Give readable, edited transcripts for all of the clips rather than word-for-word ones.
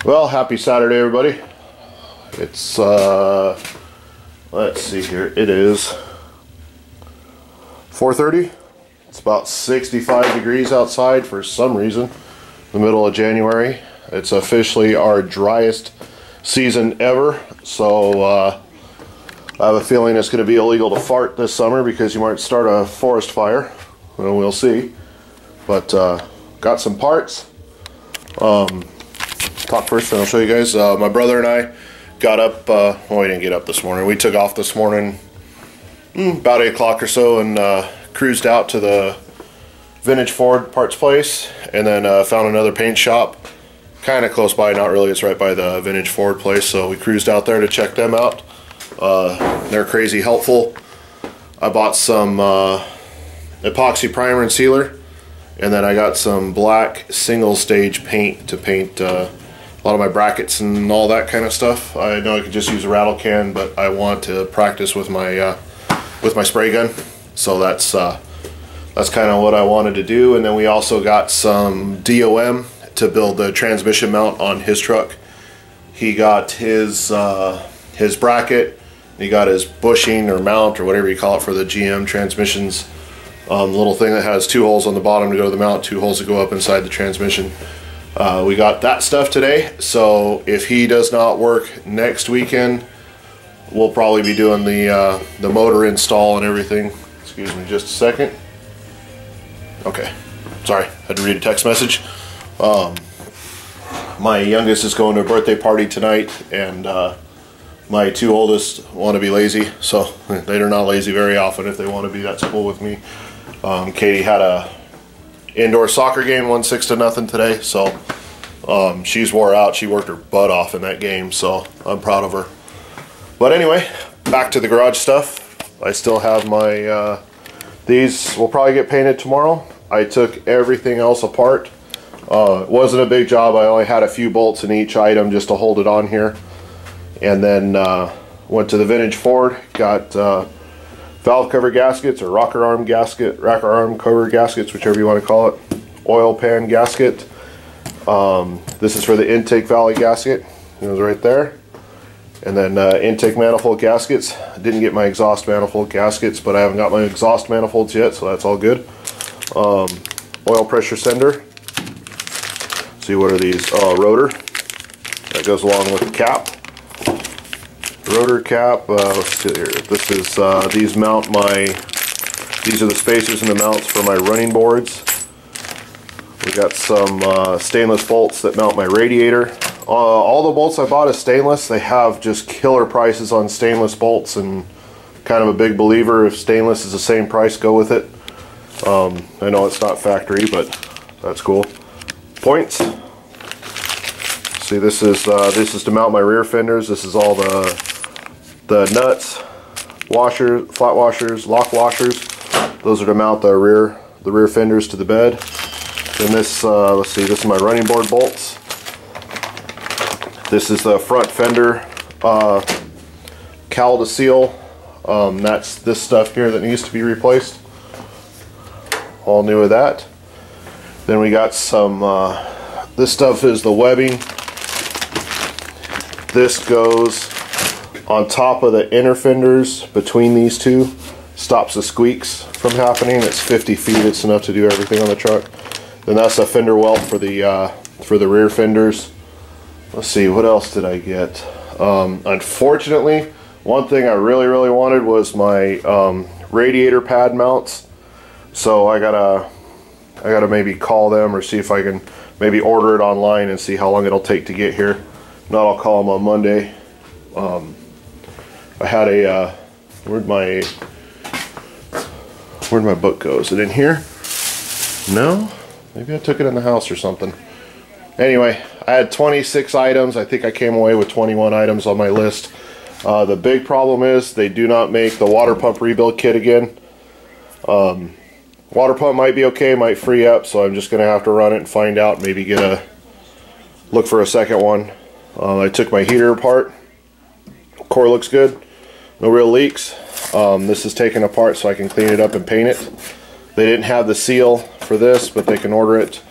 Well, happy Saturday, everybody. It's, let's see here. It is 4:30. It's about 65 degrees outside for some reason. The middle of January. It's officially our driest season ever. So, I have a feeling it's going to be illegal to fart this summer because you might start a forest fire. Well, we'll see. But, got some parts. Talk first and I'll show you guys. My brother and I got up, well, we didn't get up this morning. We took off this morning about 8 o'clock or so and cruised out to the Vintage Ford parts place and then found another paint shop kind of close by, not really, it's right by the Vintage Ford place, so we cruised out there to check them out. They're crazy helpful. I bought some epoxy primer and sealer, and then I got some black single stage paint to paint a lot of my brackets and all that kind of stuff. I know I could just use a rattle can, but I want to practice with my spray gun, so that's kind of what I wanted to do. And then we also got some DOM to build the transmission mount on his truck. He got his bracket, he got his bushing or mount or whatever you call it for the GM transmissions. Little thing that has 2 holes on the bottom to go to the mount, 2 holes to go up inside the transmission. We got that stuff today, so if he does not work next weekend, we'll probably be doing the motor install and everything. Excuse me just a second. Okay, sorry, had to read a text message. My youngest is going to a birthday party tonight, and my 2 oldest want to be lazy, so they're not lazy very often. If they want to be, that's cool with me. Katie had a indoor soccer game, won 6-0 today, so she's wore out. She worked her butt off in that game, so I'm proud of her. But anyway, back to the garage stuff. I still have my these will probably get painted tomorrow. I took everything else apart. It wasn't a big job. I only had a few bolts in each item just to hold it on here, and then went to the Vintage Ford, got valve cover gaskets or rocker arm cover gaskets, whichever you want to call it. Oil pan gasket. This is for the intake valley gasket. It was right there. And then intake manifold gaskets. I didn't get my exhaust manifold gaskets, but I haven't got my exhaust manifolds yet, so that's all good. Oil pressure sender. See, what are these? Rotor. That goes along with the cap. Rotor cap. Let's see here. This is these mount my. These are the spacers and the mounts for my running boards. We got some stainless bolts that mount my radiator. All the bolts I bought is stainless. They have just killer prices on stainless bolts, and kind of a big believer, if stainless is the same price, go with it. I know it's not factory, but that's cool. Points. See, this is to mount my rear fenders. This is all the nuts, washers, flat washers, lock washers. Those are to mount the rear fenders to the bed. Then this, let's see, this is my running board bolts. This is the front fender cowl to seal. That's this stuff here that needs to be replaced. All new of that. Then we got some, this stuff is the webbing. This goes on top of the inner fenders between these two. Stops the squeaks from happening. It's 50 feet, it's enough to do everything on the truck. Then that's a fender welt for the rear fenders. Let's see, what else did I get? Unfortunately, one thing I really wanted was my radiator pad mounts. So I gotta maybe call them or see if I can maybe order it online and see how long it'll take to get here. If not, I'll call them on Monday. I had a where'd my book go? Is it in here? No? Maybe I took it in the house or something. Anyway, I had 26 items. I think I came away with 21 items on my list. The big problem is they do not make the water pump rebuild kit again. Water pump might be okay, might free up, so I'm just going to have to run it and find out, maybe look for a second one. I took my heater apart. Core looks good. No real leaks. This is taken apart so I can clean it up and paint it. They didn't have the seal for this, but they can order it.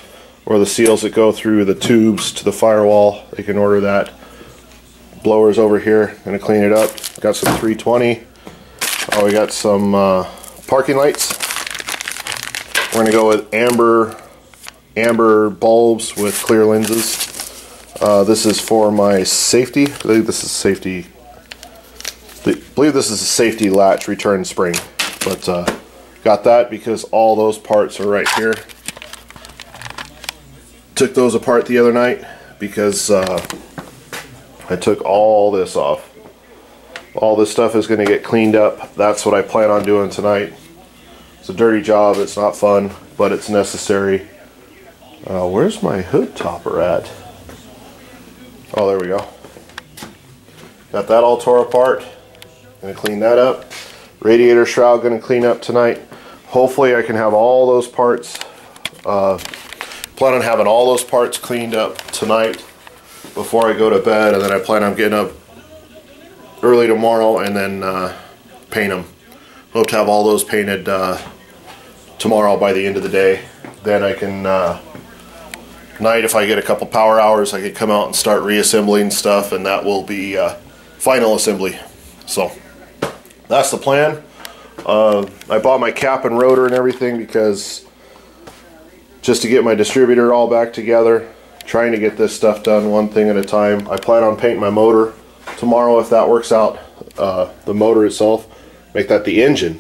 or the seals that go through the tubes to the firewall. They can order that. Blowers over here, gonna clean it up. Got some 320. Oh, we got some parking lights. We're gonna go with amber bulbs with clear lenses. This is for my safety. I believe this is safety. I believe this is a safety latch return spring. But got that because all those parts are right here. Took those apart the other night because I took all this off. All this stuff is going to get cleaned up. That's what I plan on doing tonight. It's a dirty job. It's not fun, but it's necessary. Where's my hood topper at? Oh, there we go. Got that all tore apart. Gonna clean that up. Radiator shroud gonna clean up tonight. Hopefully I can have all those parts. Plan on having all those parts cleaned up tonight before I go to bed, and then I plan on getting up early tomorrow and then paint them. Hope to have all those painted tomorrow by the end of the day. Then I can night, if I get a couple power hours, I can come out and start reassembling stuff, and that will be final assembly. So that's the plan. I bought my cap and rotor and everything because just to get my distributor all back together, trying to get this stuff done one thing at a time. I plan on painting my motor tomorrow if that works out. The motor itself, make that the engine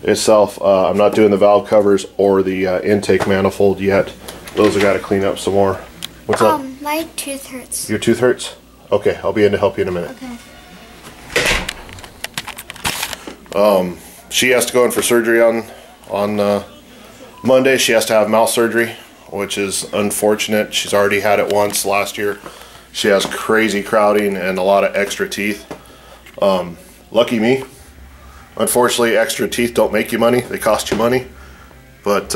itself. I'm not doing the valve covers or the intake manifold yet. Those I got to clean up some more. What's up? My tooth hurts. Your tooth hurts? Okay, I'll be in to help you in a minute. Okay. She has to go in for surgery on Monday. She has to have mouth surgery, which is unfortunate. She's already had it once last year. She has crazy crowding and a lot of extra teeth. Lucky me. Unfortunately, extra teeth don't make you money. They cost you money. But,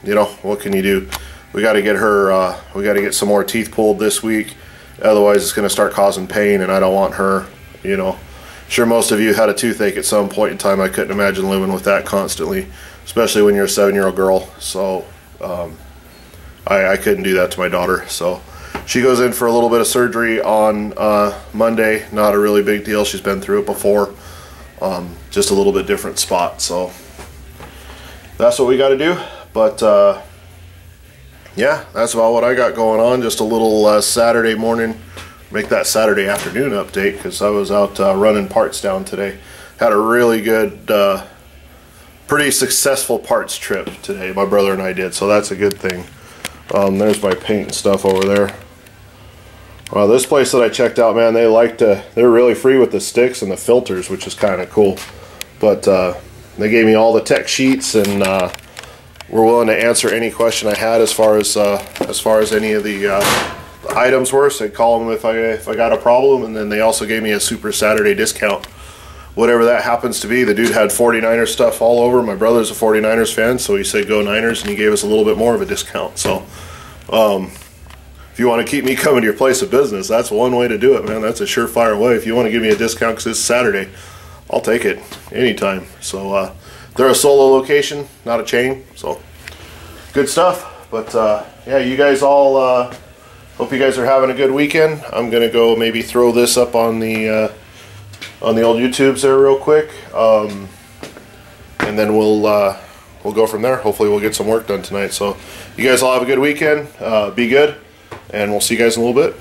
you know, what can you do? We got to get her, we got to get some more teeth pulled this week. Otherwise, it's going to start causing pain, and I don't want her, you know. Sure, most of you had a toothache at some point in time. I couldn't imagine living with that constantly, especially when you're a 7-year-old girl. So, I couldn't do that to my daughter. So, she goes in for a little bit of surgery on Monday. Not a really big deal. She's been through it before. Just a little bit different spot. So, that's what we got to do. But, yeah, that's about what I got going on. Just a little Saturday morning, make that Saturday afternoon update because I was out running parts down today. Had a really good, pretty successful parts trip today. My brother and I did, so that's a good thing. There's my paint and stuff over there. Well, this place that I checked out, man, they're really free with the sticks and the filters, which is kind of cool. But they gave me all the tech sheets and were willing to answer any question I had as far as any of the items were. So I'd call them if I got a problem, and then they also gave me a Super Saturday discount, whatever that happens to be. The dude had 49ers stuff all over. My brother's a 49ers fan, so he said go Niners, and he gave us a little bit more of a discount. So if you want to keep me coming to your place of business, that's one way to do it, man. That's a surefire way. If you want to give me a discount because it's Saturday, I'll take it anytime. So they're a solo location, not a chain, so good stuff. But yeah, you guys all, hope you guys are having a good weekend. I'm gonna go maybe throw this up on the old YouTubes there real quick, and then we'll go from there. Hopefully we'll get some work done tonight. So you guys all have a good weekend. Be good, and we'll see you guys in a little bit.